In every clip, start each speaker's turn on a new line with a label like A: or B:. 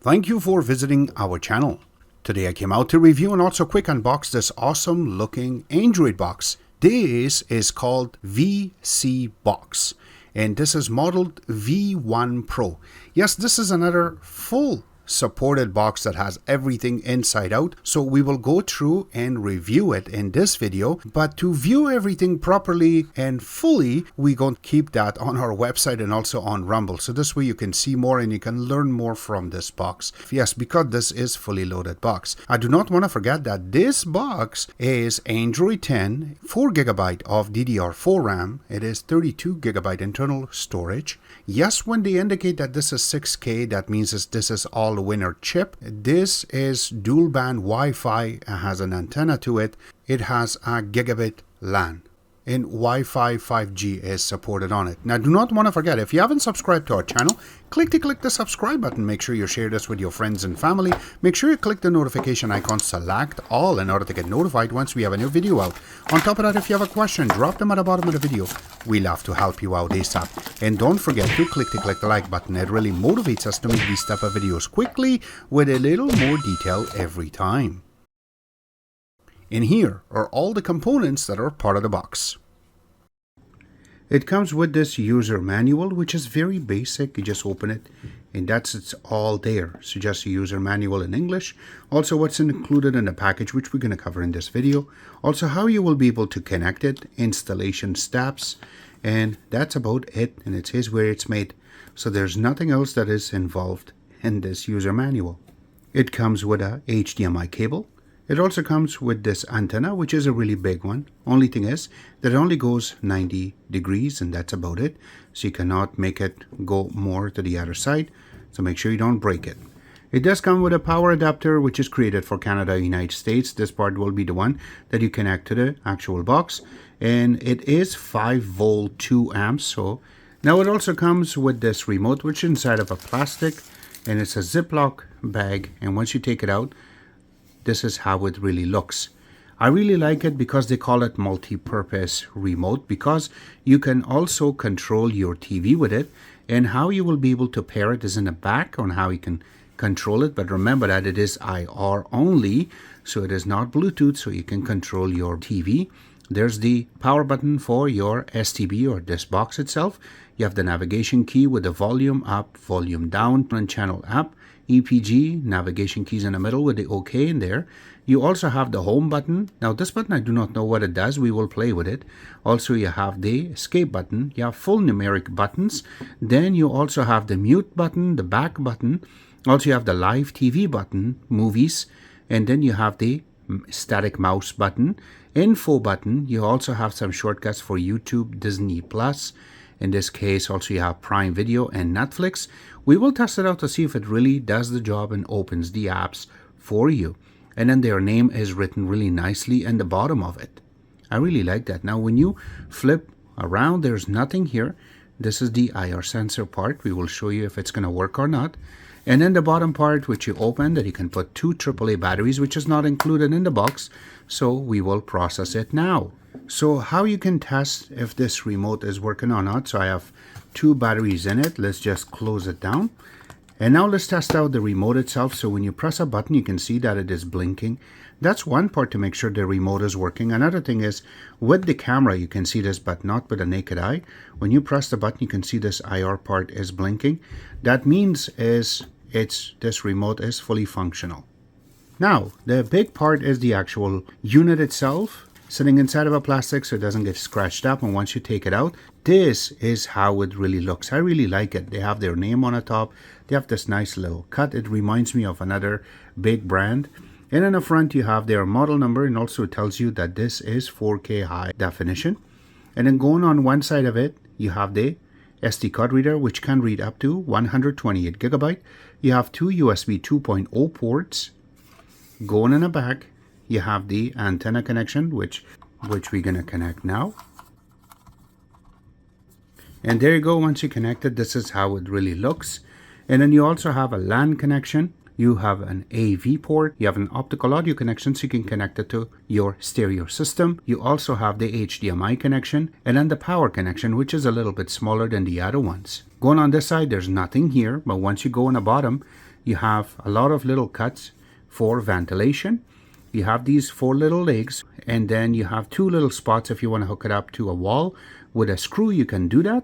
A: Thank you for visiting our channel. Today I came out to review and also quick unbox this awesome looking Android box. This is called VSeebox and this is modeled V1 Pro. Yes, this is another full supported box that has everything inside out, so we will go through and review it in this video. But to view everything properly and fully, we're going to keep that on our website and also on Rumble, so this way you can see more and you can learn more from this box. Yes, because this is fully loaded box. I do not want to forget that this box is Android 10, 4GB of DDR4 RAM. It is 32GB internal storage. Yes, when they indicate that this is 6K, that means this is all winner chip. This is dual band Wi-Fi. It has an antenna to it. It has a gigabit LAN. And Wi-Fi 5G is supported on it. Now, do not want to forget, if you haven't subscribed to our channel, click the subscribe button. Make sure you share this with your friends and family. Make sure you click the notification icon, select all in order to get notified once we have a new video out. On top of that, if you have a question, drop them at the bottom of the video. We love to help you out ASAP. And don't forget to click the like button. It really motivates us to make these type of videos quickly with a little more detail every time. And here are all the components that are part of the box. It comes with this user manual, which is very basic. You just open it and it's all there. So just a user manual in English. Also what's included in the package, which we're going to cover in this video. Also how you will be able to connect it, installation steps, and that's about it. And it says where it's made. So there's nothing else that is involved in this user manual. It comes with a HDMI cable. It also comes with this antenna, which is a really big one. Only thing is that it only goes 90 degrees and that's about it. So you cannot make it go more to the other side. So make sure you don't break it. It does come with a power adapter, which is created for Canada, United States. This part will be the one that you connect to the actual box. And it is 5 volt 2 amps. So now it also comes with this remote, which is inside of a plastic. And it's a Ziploc bag. And once you take it out, this is how it really looks. I really like it because they call it multi-purpose remote, because you can also control your TV with it, and how you will be able to pair it is in the back on how you can control it. But remember that it is IR only, so it is not Bluetooth, so you can control your TV. There's the power button for your STB or this box itself. You have the navigation key with the volume up, volume down, and channel up. EPG, navigation keys in the middle with the OK in there. You also have the home button. Now this button, I do not know what it does. We will play with it. Also, you have the escape button. You have full numeric buttons. Then you also have the mute button, the back button. Also, you have the live TV button, movies. And then you have the static mouse button, info button. You also have some shortcuts for YouTube, Disney Plus. In this case, also you have Prime Video and Netflix. We will test it out to see if it really does the job and opens the apps for you. And then their name is written really nicely in the bottom of it. I really like that. Now, when you flip around, there's nothing here. This is the IR sensor part. We will show you if it's going to work or not. And then the bottom part, which you open, that you can put 2 AAA batteries, which is not included in the box. So we will process it now. So how you can test if this remote is working or not. So I have 2 batteries in it. Let's just close it down. And now let's test out the remote itself. So when you press a button, you can see that it is blinking. That's one part to make sure the remote is working. Another thing is with the camera, you can see this, but not with the naked eye. When you press the button, you can see this IR part is blinking. That means this remote is fully functional. Now, the big part is the actual unit itself, sitting inside of a plastic so it doesn't get scratched up. And once you take it out, this is how it really looks. I really like it. They have their name on the top. They have this nice little cut. It reminds me of another big brand. And in the front, you have their model number, and also it tells you that this is 4K high definition. And then going on one side of it, you have the SD card reader, which can read up to 128 GB. You have 2 USB 2.0 ports. Going in the back, you have the antenna connection, which we're going to connect now. And there you go. Once you connect it, this is how it really looks. And then you also have a LAN connection. You have an AV port. You have an optical audio connection, so you can connect it to your stereo system. You also have the HDMI connection, and then the power connection, which is a little bit smaller than the other ones. Going on this side, there's nothing here, but once you go on the bottom, you have a lot of little cuts for ventilation. You have these 4 little legs, and then you have 2 little spots if you want to hook it up to a wall. With a screw, you can do that.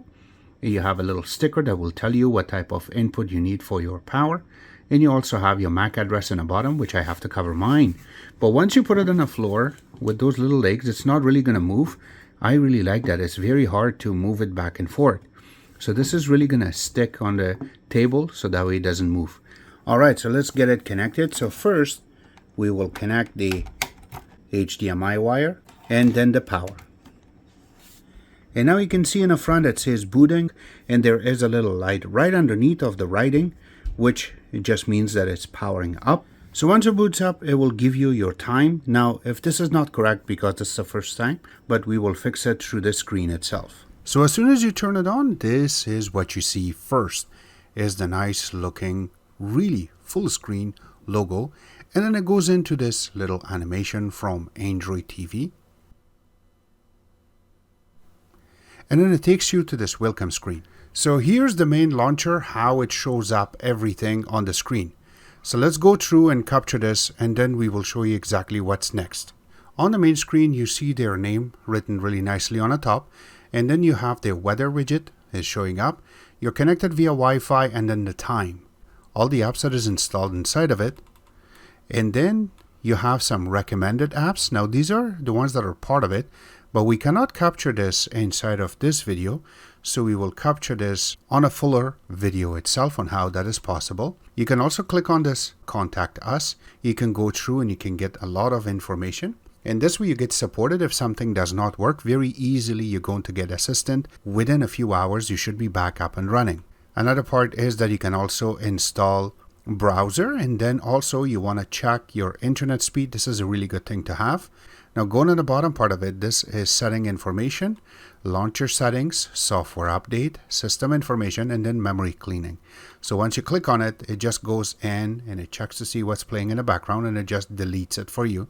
A: You have a little sticker that will tell you what type of input you need for your power. And you also have your MAC address in the bottom, which I have to cover mine. But once you put it on the floor with those little legs, it's not really going to move. I really like that. It's very hard to move it back and forth. So this is really going to stick on the table so that way it doesn't move. All right, so let's get it connected. So first, we will connect the HDMI wire and then the power. And now you can see in the front it says booting, and there is a little light right underneath of the writing, which just means that it's powering up. So once it boots up, it will give you your time. Now, if this is not correct because this is the first time, but we will fix it through the screen itself. So as soon as you turn it on, this is what you see first, is the nice looking, really full screen logo. And then it goes into this little animation from Android TV. And then it takes you to this welcome screen. So here's the main launcher, how it shows up everything on the screen. So let's go through and capture this, and then we will show you exactly what's next. On the main screen, you see their name written really nicely on the top, and then you have their weather widget is showing up. You're connected via Wi-Fi, and then the time. All the apps that is installed inside of it. And then you have some recommended apps. Now these are the ones that are part of it, but we cannot capture this inside of this video, so we will capture this on a fuller video itself on how that is possible. You can also click on this Contact Us. You can go through and you can get a lot of information. And this way you get supported if something does not work. Very easily you're going to get assistant. Within a few hours you should be back up and running. Another part is that you can also install browser, and then also you want to check your internet speed. This is a really good thing to have. Now going to the bottom part of it, this is setting information, launcher settings, software update, system information, and then memory cleaning. So once you click on it, it just goes in and it checks to see what's playing in the background, and it just deletes it for you.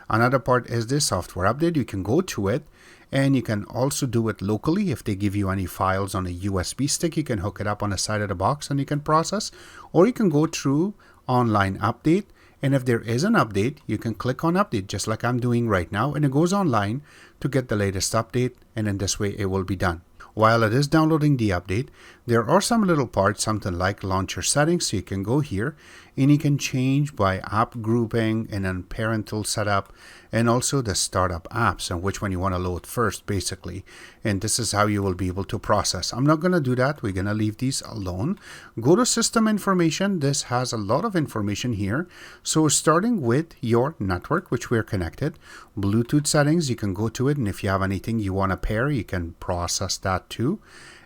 A: Another part is this software update. You can go to it, and you can also do it locally. If they give you any files on a USB stick, you can hook it up on the side of the box and you can process, or you can go through online update. And if there is an update, you can click on update just like I'm doing right now, and it goes online to get the latest update, and in this way it will be done. While it is downloading the update, there are some little parts, something like launcher settings. So you can go here and you can change by app grouping and then parental setup, and also the startup apps and which one you want to load first basically. And this is how you will be able to process. I'm not going to do that. We're going to leave these alone. Go to system information. This has a lot of information here. So starting with your network, which we're connected, Bluetooth settings, you can go to it, and if you have anything you want to pair, you can process that too.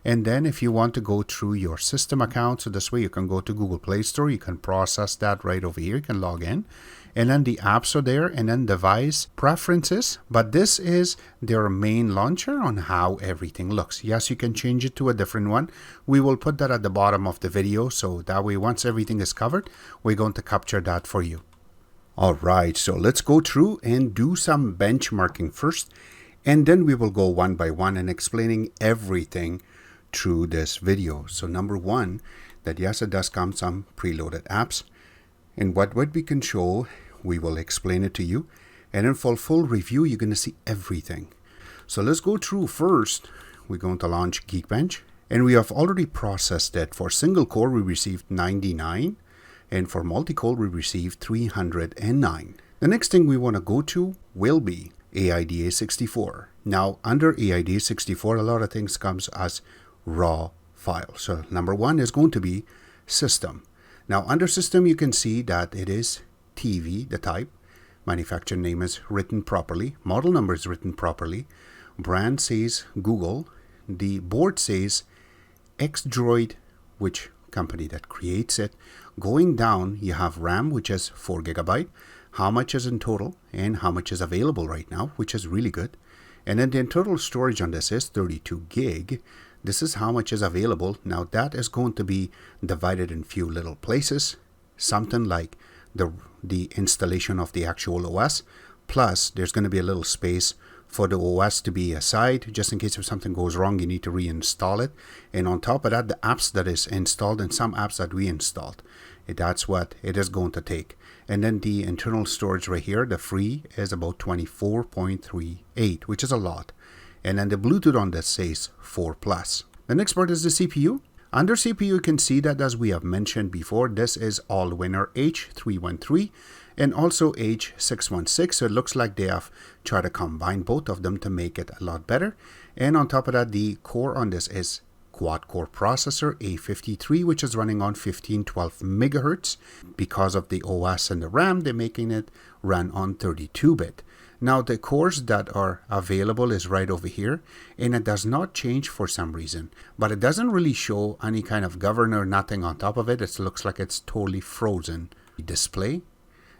A: And then if you want to go through your system account, so this way you can go to Google Play Store, you can process that right over here, you can log in. And then the apps are there, and then device preferences. But this is their main launcher on how everything looks. Yes, you can change it to a different one. We will put that at the bottom of the video, so that way once everything is covered, we're going to capture that for you. All right, so let's go through and do some benchmarking first, and then we will go one by one and explaining everything through this video. So number one, that yes, it does come some preloaded apps, and what we can show, we will explain it to you, and then for full review you're going to see everything. So let's go through. First we're going to launch Geekbench, and we have already processed it. For single core we received 99, and for multi-core we received 309. The next thing we want to go to will be AIDA 64. Now under AIDA 64 a lot of things comes as raw file. So number one is going to be system. Now under system you can see that it is TV, the type, manufacturer name is written properly, model number is written properly, brand says Google, the board says X-Droid, which company that creates it. Going down you have RAM, which is 4 GB, how much is in total and how much is available right now, which is really good. And then the total storage on this is 32 gig. This is how much is available. Now that is going to be divided in few little places, something like the installation of the actual OS, plus there's going to be a little space for the OS to be aside, just in case if something goes wrong you need to reinstall it. And on top of that, the apps that is installed and some apps that we installed. That's what it is going to take. And then the internal storage right here, the free, is about 24.38, which is a lot. And then the Bluetooth on this says 4 plus. The next part is the CPU. Under CPU, you can see that, as we have mentioned before, this is Allwinner H313 and also H616. So it looks like they have tried to combine both of them to make it a lot better. And on top of that, the core on this is quad-core processor A53, which is running on 1512 megahertz. Because of the OS and the RAM, they're making it run on 32-bit. Now the cores that are available is right over here, and it does not change for some reason, but it doesn't really show any kind of governor, nothing on top of it. It looks like it's totally frozen. Display.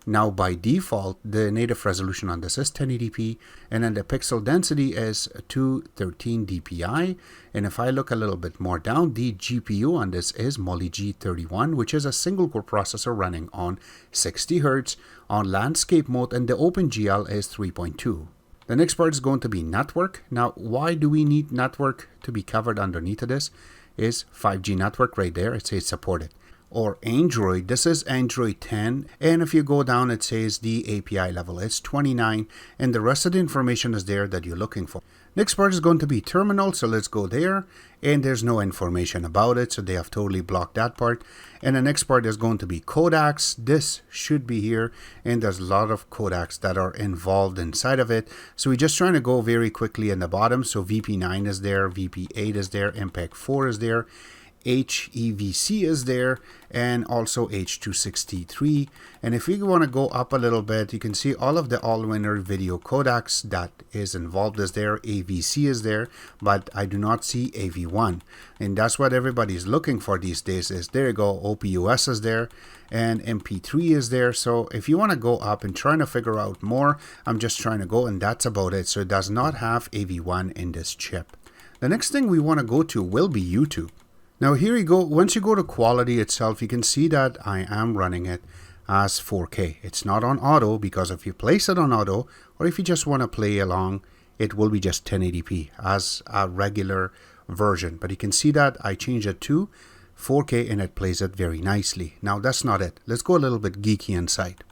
A: Now by default, the native resolution on this is 1080p, and then the pixel density is 213 dpi. And if I look a little bit more down, the GPU on this is Mali G31, which is a single core processor running on 60 Hz on landscape mode, and the OpenGL is 3.2. The next part is going to be network. Now, why do we need network to be covered underneath of this? Is 5G network right there. It says supported. Or Android, this is Android 10, and if you go down, it says the API level is 29, and the rest of the information is there that you're looking for. Next part is going to be terminal, so let's go there, and there's no information about it, so they have totally blocked that part. And the next part is going to be codecs. This should be here, and there's a lot of codecs that are involved inside of it, so we're just trying to go very quickly in the bottom. So VP9 is there, VP8 is there, MPEG-4 is there, HEVC is there, and also H263. And if we want to go up a little bit, you can see all of the Allwinner video codecs that is involved is there. AVC is there, but I do not see AV1, and that's what everybody's looking for these days. Is there you go, OPUS is there, and MP3 is there. So if you want to go up and trying to figure out more, I'm just trying to go, and that's about it. So it does not have AV1 in this chip. The next thing we want to go to will be YouTube. Now here you go. Once you go to quality itself, you can see that I am running it as 4K. It's not on auto, because if you place it on auto, or if you just want to play along, it will be just 1080p as a regular version. But you can see that I changed it to 4K and it plays it very nicely. Now that's not it. Let's go a little bit geeky inside.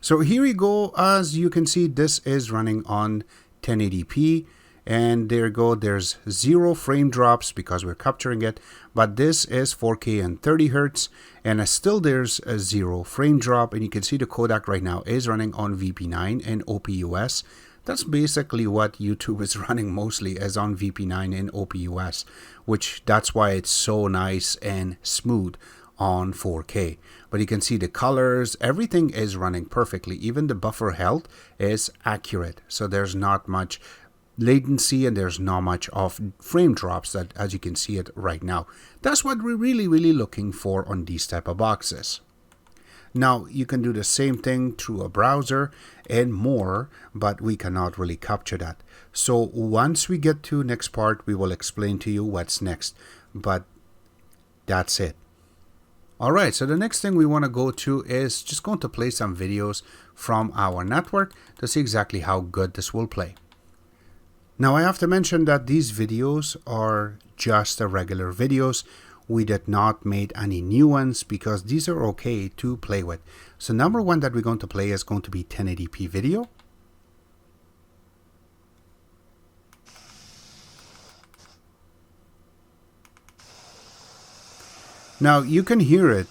A: So here you go. As you can see, this is running on 1080p. And there you go, there's 0 frame drops because we're capturing it, but this is 4K and 30 Hz, and still there's a 0 frame drop. And you can see the codec right now is running on VP9 and OPUS. That's basically what YouTube is running mostly, is on VP9 and OPUS, which that's why it's so nice and smooth on 4K. But you can see the colors, everything is running perfectly. Even the buffer health is accurate, so there's not much latency and there's not much of frame drops, that as you can see it right now. That's what we're really looking for on these type of boxes. Now you can do the same thing through a browser and more, but we cannot really capture that. So once we get to next part, we will explain to you what's next, but that's it. Alright, so the next thing we want to go to is just going to play some videos from our network to see exactly how good this will play. Now I have to mention that these videos are just the regular videos. We did not make any new ones because these are okay to play with. So number one that we're going to play is going to be 1080p video. Now you can hear it,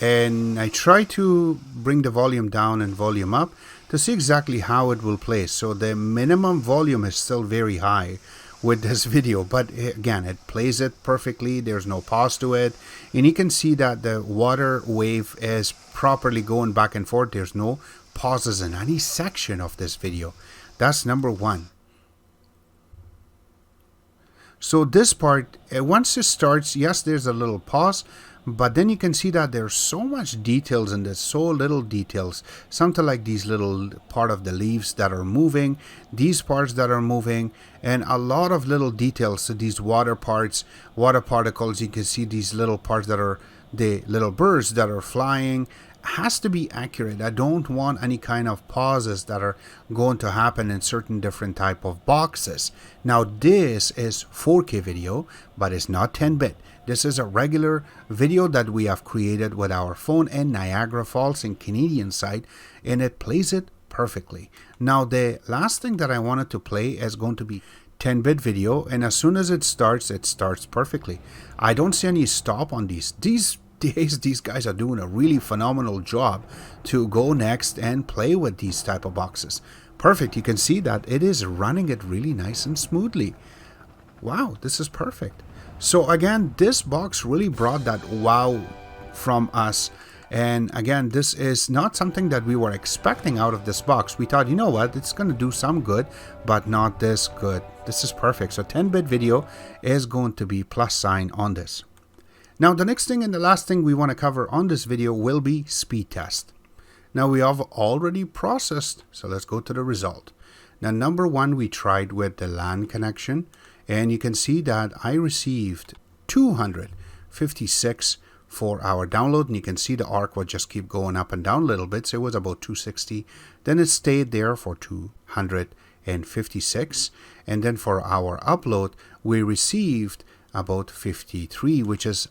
A: and I try to bring the volume down and volume up to see exactly how it will play. So the minimum volume is still very high with this video, but again, it plays it perfectly. There's no pause to it, and you can see that the water wave is properly going back and forth. There's no pauses in any section of this video. That's number one. So this part, once it starts, yes, there's a little pause, but then you can see that there's so much details in this, so little details. Something like these little part of the leaves that are moving, these parts that are moving, and a lot of little details. So these water parts, water particles, you can see these little parts that are the little birds that are flying, has to be accurate. I don't want any kind of pauses that are going to happen in certain different type of boxes. Now this is 4K video, but it's not 10-bit. This is a regular video that we have created with our phone in Niagara Falls in Canadian side, and it plays it perfectly. Now the last thing that I wanted to play is going to be 10-bit video, and as soon as it starts perfectly. I don't see any stop on these days. These guys are doing a really phenomenal job to go next and play with these type of boxes. Perfect. You can see that it is running it really nice and smoothly. Wow, this is perfect. So again, this box really brought that wow from us. And again, this is not something that we were expecting out of this box. We thought, you know what, it's going to do some good, but not this good. This is perfect. So 10-bit video is going to be plus sign on this. Now the next thing and the last thing we want to cover on this video will be speed test. Now we have already processed, so let's go to the result. Now number one, we tried with the LAN connection, and you can see that I received 256 for our download, and you can see the arc will just keep going up and down a little bit. So it was about 260, then it stayed there for 256, and then for our upload we received about 53, which is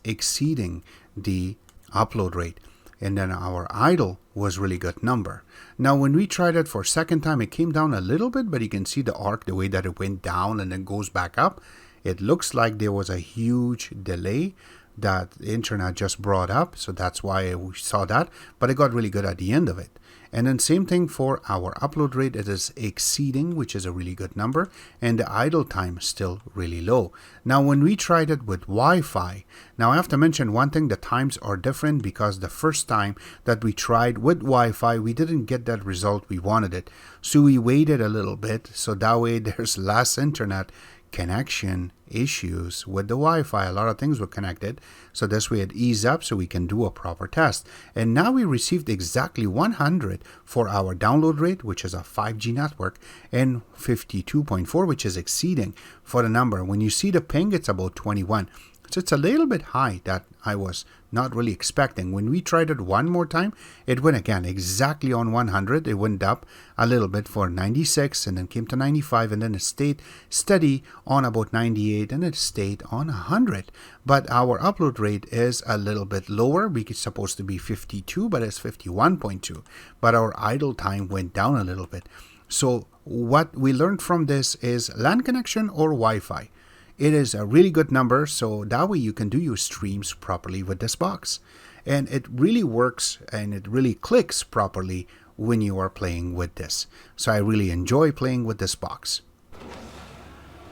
A: exceeding the upload rate. And then our idle was really good number. Now when we tried it for second time, it came down a little bit, but you can see the arc, the way that it went down and then goes back up. It looks like there was a huge delay that the internet just brought up, so that's why we saw that, but it got really good at the end of it. And then same thing for our upload rate, it is exceeding, which is a really good number, and the idle time is still really low. Now when we tried it with Wi-Fi, now I have to mention one thing, the times are different because the first time that we tried with Wi-Fi, we didn't get that result we wanted it. So we waited a little bit, so that way there's less internet connection issues with the Wi-Fi. A lot of things were connected, so this way it eased up so we can do a proper test. And now we received exactly 100 for our download rate, which is a 5G network, and 52.4, which is exceeding for the number. When you see the ping, it's about 21. So it's a little bit high that I was not really expecting. When we tried it one more time, it went again exactly on 100. It went up a little bit for 96 and then came to 95, and then it stayed steady on about 98, and it stayed on 100. But our upload rate is a little bit lower. It's supposed to be 52, but it's 51.2. But our idle time went down a little bit. So what we learned from this is LAN connection or Wi-Fi. It is a really good number, so that way you can do your streams properly with this box. And it really works and it really clicks properly when you are playing with this. So I really enjoy playing with this box.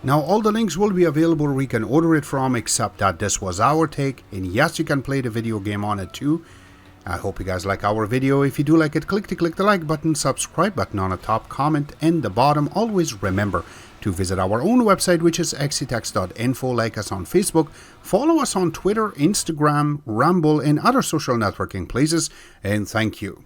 A: Now all the links will be available where you can order it from, except that this was our take, and yes, you can play the video game on it too. I hope you guys like our video. If you do like it, click the like button, subscribe button on the top, comment in the bottom. Always remember to visit our own website, which is xctex.info. Like us on Facebook, follow us on Twitter, Instagram, Rumble, and other social networking places, and thank you.